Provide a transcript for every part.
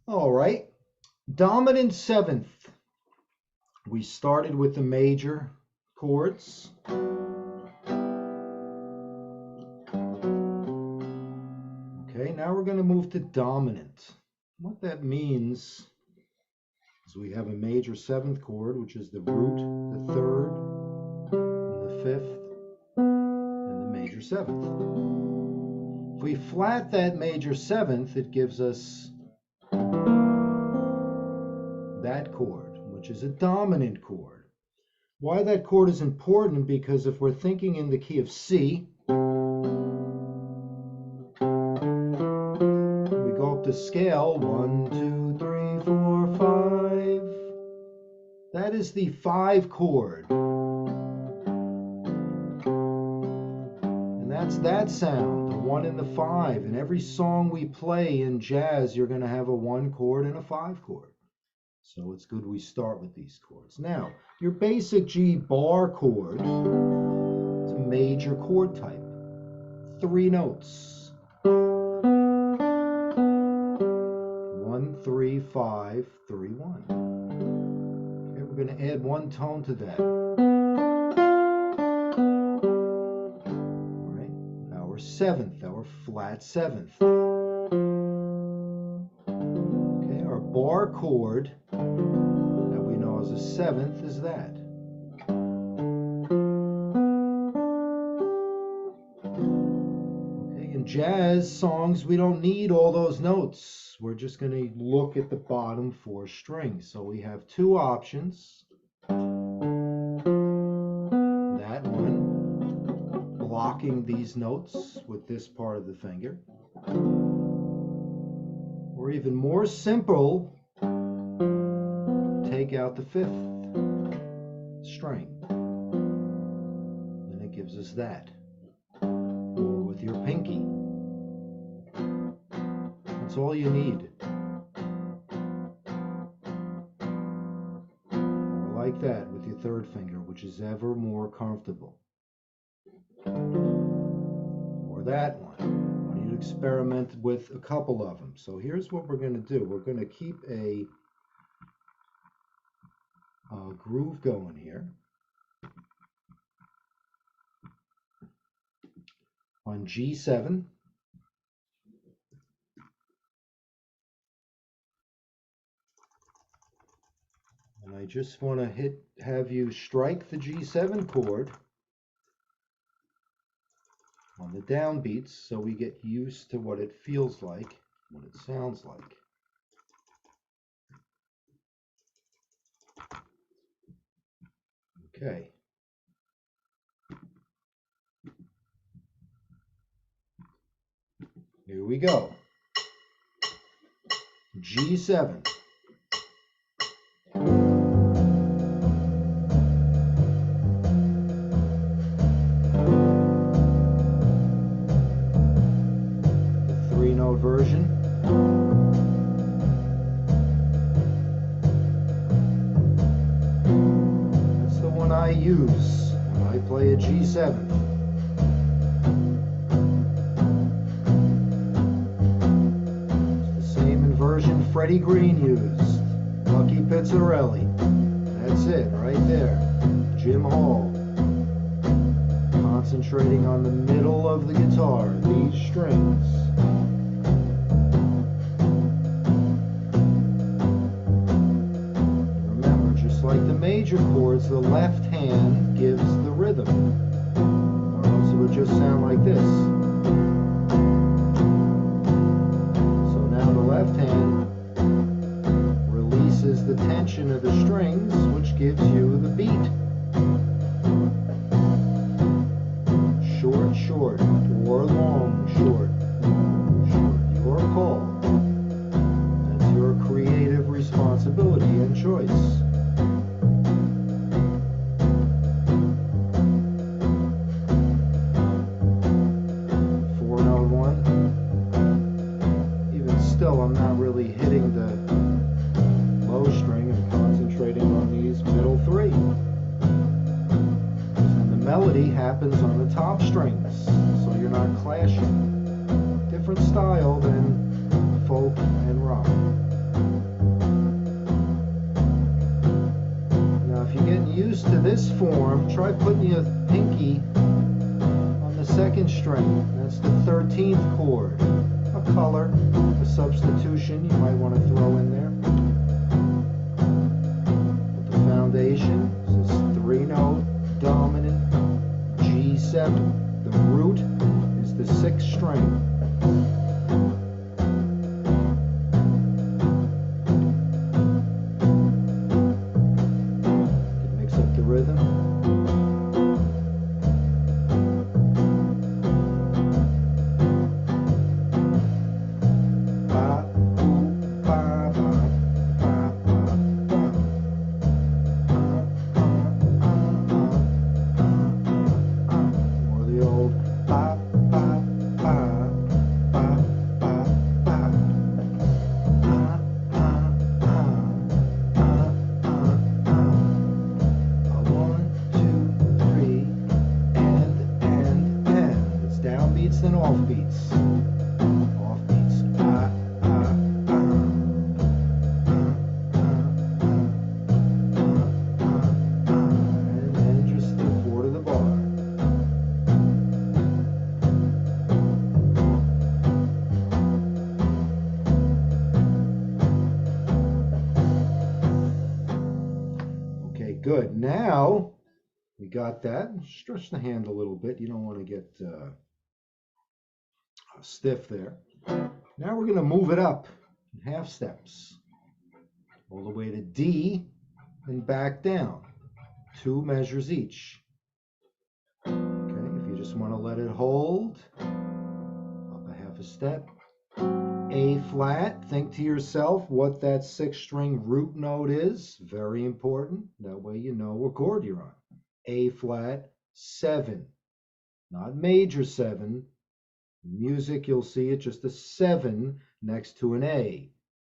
All right, dominant seventh. We started with the major chords. Okay, now we're going to move to dominant. What that means is we have a major seventh chord, which is the root, the third, and the fifth, and the major seventh. If we flat that major seventh, it gives us that chord, which is a dominant chord. Why that chord is important, because if we're thinking in the key of C, we go up the scale, 1, 2, 3, 4, 5. That is the 5 chord. And that's that sound, the 1 and the 5. In every song we play in jazz, you're going to have a 1 chord and a 5 chord. So it's good we start with these chords. Now, your basic G bar chord, it's a major chord type. 3 notes. 1, 3, 5, 3, 1. Okay, we're going to add 1 tone to that. All right, our seventh, our flat seventh. Okay, our bar chord that we know as a seventh is that. Okay, in jazz songs, we don't need all those notes. We're just going to look at the bottom 4 strings. So we have 2 options. That one, blocking these notes with this part of the finger. Or even more simple, take out the 5th string. Then it gives us that. Or with your pinky. That's all you need. Or like that with your 3rd finger, which is ever more comfortable. Or that one. I want you to experiment with a couple of them. So here's what we're going to do. We're going to keep a groove going here. On G7. And I just want to have you strike the G7 chord on the downbeats so we get used to what it feels like, what it sounds like. Okay. Here we go. G7. The 3-note version. That's the one I use when I play a G7. Version Freddie Green used, Lucky Pizzarelli. That's it, right there. Jim Hall. Concentrating on the middle of the guitar, these strings. Remember, just like the major chords, the left hand gives the rhythm. Or else it would just sound like this. Left hand releases the tension of the strings, which gives you the beat. Short, short, or long, short, long, short. Your call. That's your creative responsibility and choice. I'm not really hitting the low string and concentrating on these middle 3. And the melody happens on the top strings, so you're not clashing. Different style than folk and rock. used to this form, try putting your pinky on the second string. That's the 13th chord. A color, a substitution you might want to throw in there. But the foundation is this 3-note dominant G7. The root is the 6th string. Mix up the rhythm. Then off beats. Off beats. And then just the 4 to the bar. Okay, good. Now we got that. Stretch the hand a little bit. You don't want to get stiff there. Now we're going to move it up in half steps all the way to D and back down, 2 measures each. Okay, if you just want to let it hold, up a half a step. A flat, think to yourself what that 6th string root note is, very important. That way you know what chord you're on. A flat 7, not major 7. Music, you'll see it just a 7 next to an A.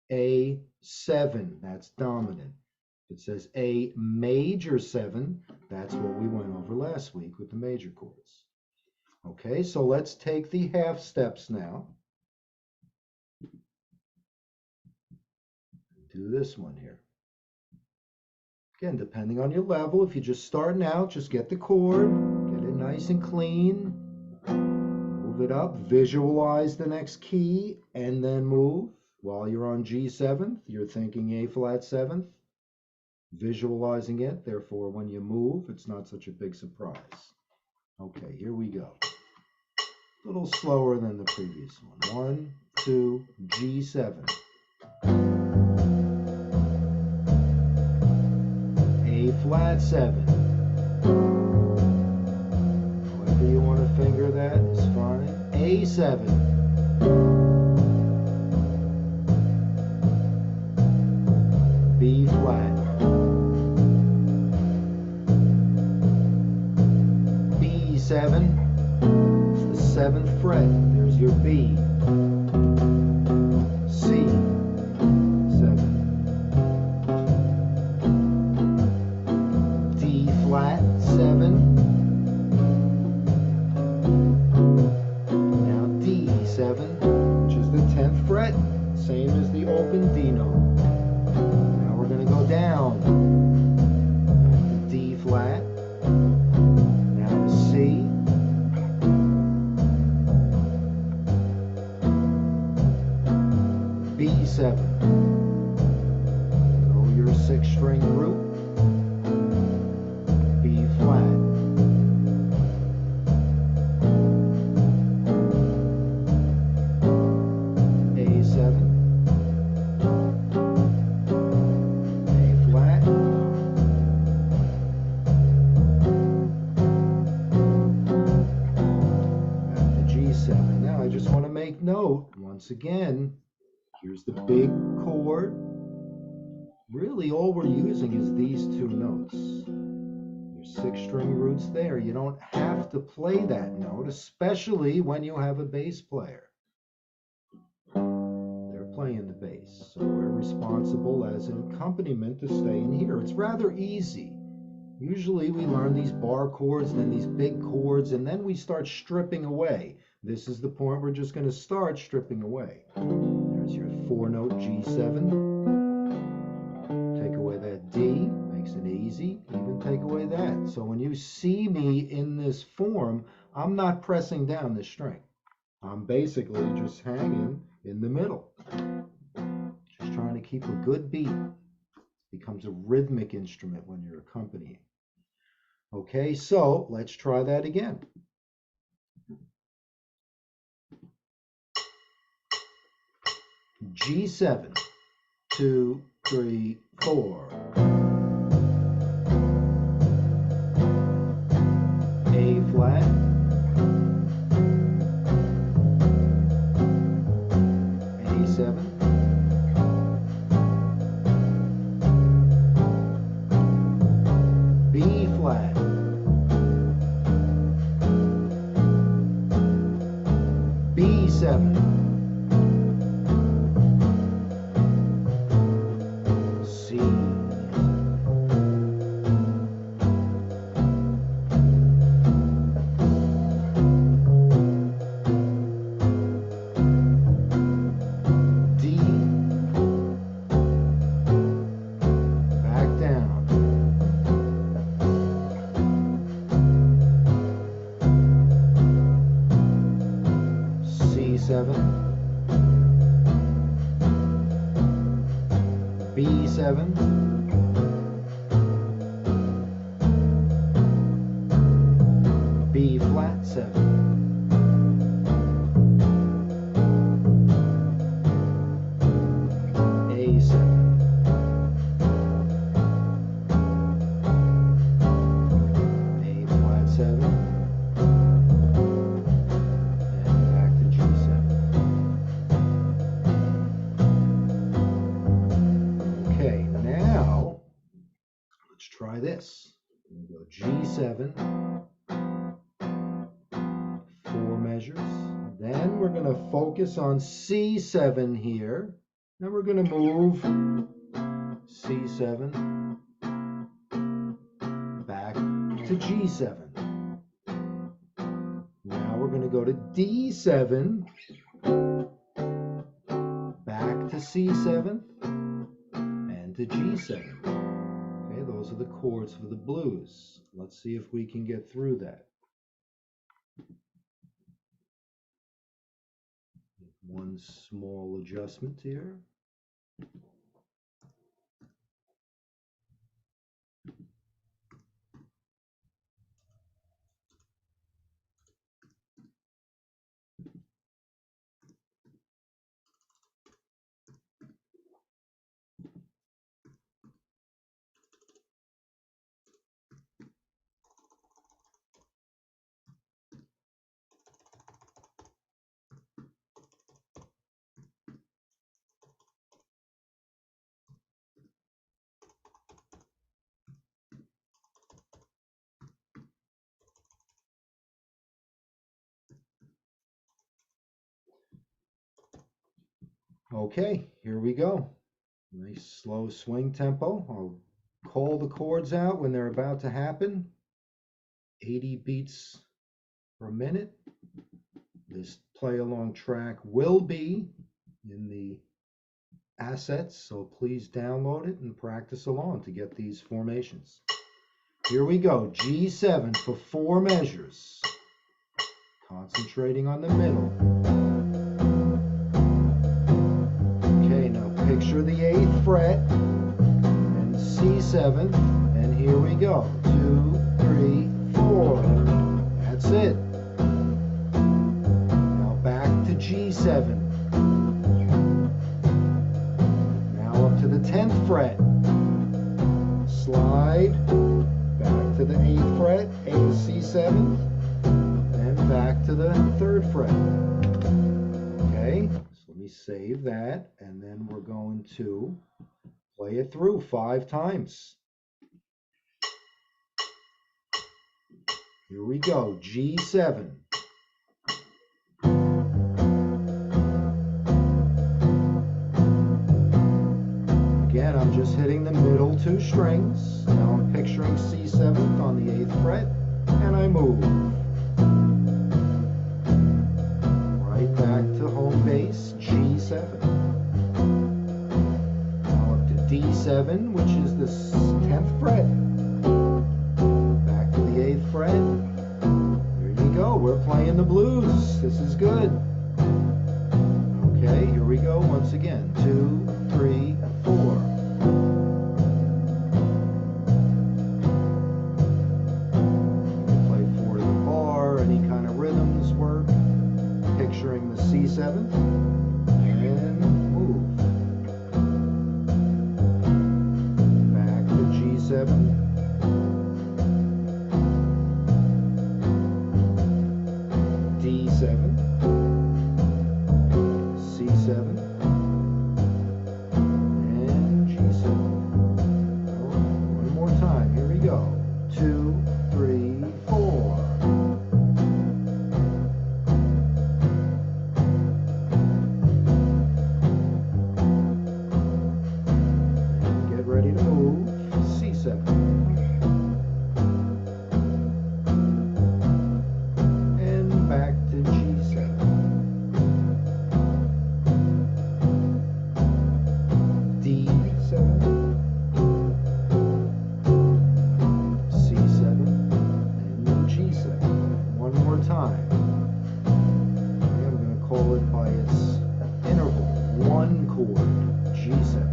A7, that's dominant. If it says A major 7, that's what we went over last week with the major chords. Okay, so let's take the half steps now. Do this one here. Again, depending on your level, if you're just starting out, just get the chord, get it nice and clean. Move it up, visualize the next key, and then move. While you're on G7th, you're thinking A flat 7th, visualizing it. Therefore, when you move, it's not such a big surprise. Okay, here we go. A little slower than the previous one. 1, 2, G7. A flat 7. However you want to finger that is fine. A7. B flat. B7. It's the 7th fret. There's your B. C. 7. D flat 7. Now D7, which is the 10th fret, same as the open D note. Now we're going to go down. Back to D flat. Now to C. B7. So your 6th string root. B flat. A7. A flat. Back to G7. Now I just want to make note, once again, here's the big chord. Really all we're using is these 2 notes. Your 6th string root's there. You don't have to play that note, especially when you have a bass player. They're playing the bass, so we're responsible as an accompaniment to stay in here. It's rather easy. Usually we learn these bar chords, then these big chords, and then we start stripping away. This is the point we're just going to start stripping away. There's your 4-note G7. Take away that D, makes it and easy, even take away that. So when you see me in this form, I'm not pressing down this string. I'm basically just hanging in the middle. Just trying to keep a good beat. It becomes a rhythmic instrument when you're accompanying. Okay, so let's try that again. G7, 2, 3, 4. A flat. A7. B flat. B7. C. D. Back down. C7. B7, B flat 7, A7, A flat 7, and back to G7. Okay, now let's try this. We'll go G7, 4 measures. Then we're going to focus on C7 here. Then we're going to move C7 back to G7. Now we're going to go to D7, back to C7, and to G7. Okay, those are the chords for the blues. Let's see if we can get through that. One small adjustment here. Okay, here we go. Nice slow swing tempo. I'll call the chords out when they're about to happen. 80 beats per minute. This play along track will be in the assets, so please download it and practice along to get these formations. Here we go. G7 for 4 measures. Concentrating on the middle. Picture the 8th fret and C7, and here we go. 2, 3, 4. That's it. Now back to G7. Now up to the 10th fret. Slide back to the 8th fret, A to C7, and back to the 3rd fret. Okay. Let me save that, and then we're going to play it through 5 times. Here we go, G7. Again, I'm just hitting the middle 2 strings. Now I'm picturing C7 on the 8th fret, and I move. Back to home base, G7. Now up to D7, which is the 10th fret. Back to the 8th fret. There you go. We're playing the blues. This is good. Okay, here we go once again. 2, 3, 4. Picturing the C7th, and move. Back to G7. D7. C7. And G7. All right, one more time. Here we go. 2, 3, 4. Ready to move, C7. And back to G7. D7. C7. And then G7. One more time. Okay, I'm going to call it by its interval. One chord, G7.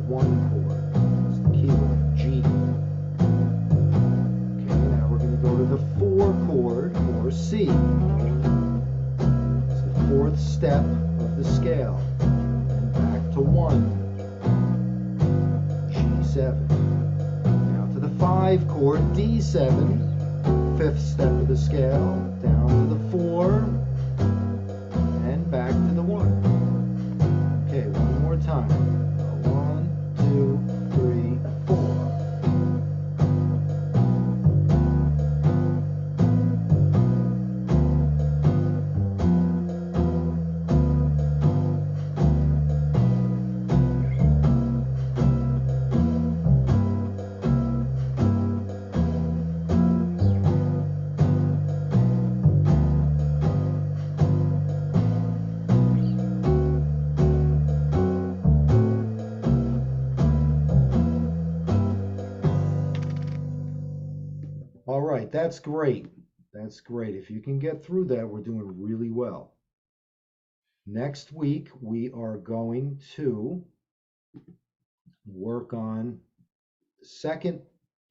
One chord. It's the keyword, G. Okay, now we're going to go to the 4 chord, or C. It's the 4th step of the scale. And back to 1. G7. Now to the 5 chord, D7. 5th step of the scale. Down to the 4. And back to the 1. Okay, one more time. 2, 3, 4. All right, that's great. That's great. If you can get through that, we're doing really well. Next week, we are going to work on the 2nd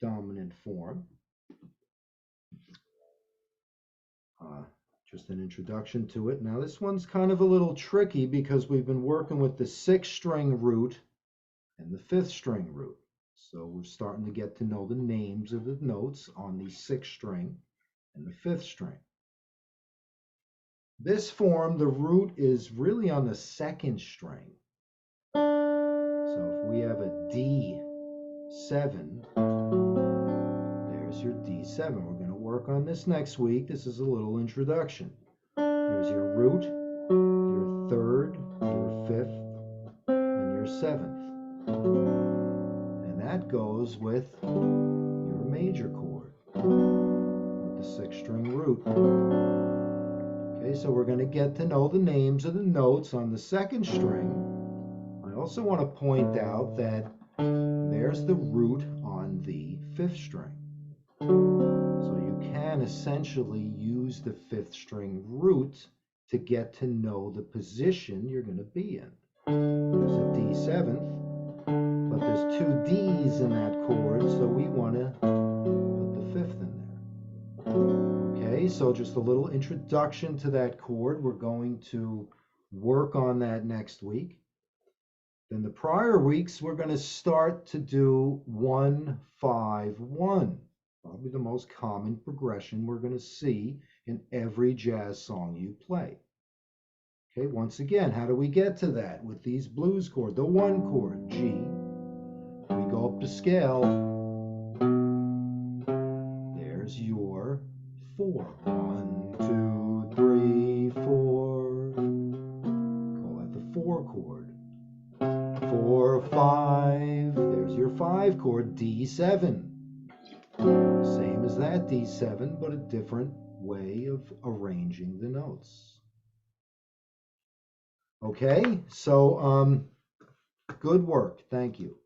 dominant form. Just an introduction to it. Now, this one's kind of a little tricky because we've been working with the 6th string root and the 5th string root. So we're starting to get to know the names of the notes on the 6th string and the 5th string. This form, the root is really on the 2nd string. So if we have a D7, there's your D7. We're going to work on this next week. This is a little introduction. Here's your root, your 3rd, your 5th, and your 7th. That goes with your major chord with the 6th string root. Okay, so we're going to get to know the names of the notes on the 2nd string. I also want to point out that there's the root on the 5th string. So you can essentially use the 5th string root to get to know the position you're going to be in. There's a D7th. But there's 2 D's in that chord, so we want to put the 5th in there. Okay, so just a little introduction to that chord. We're going to work on that next week. Then the prior weeks, we're going to start to do 1, 5, 1. Probably the most common progression we're going to see in every jazz song you play. Okay, once again, how do we get to that with these blues chords? The 1 chord, G. We go up the scale. There's your 4. 1, 2, 3, 4. Call that the 4 chord. 4, 5. There's your 5 chord, D7. Same as that D7, but a different way of arranging the notes. Okay, so Good work. Thank you.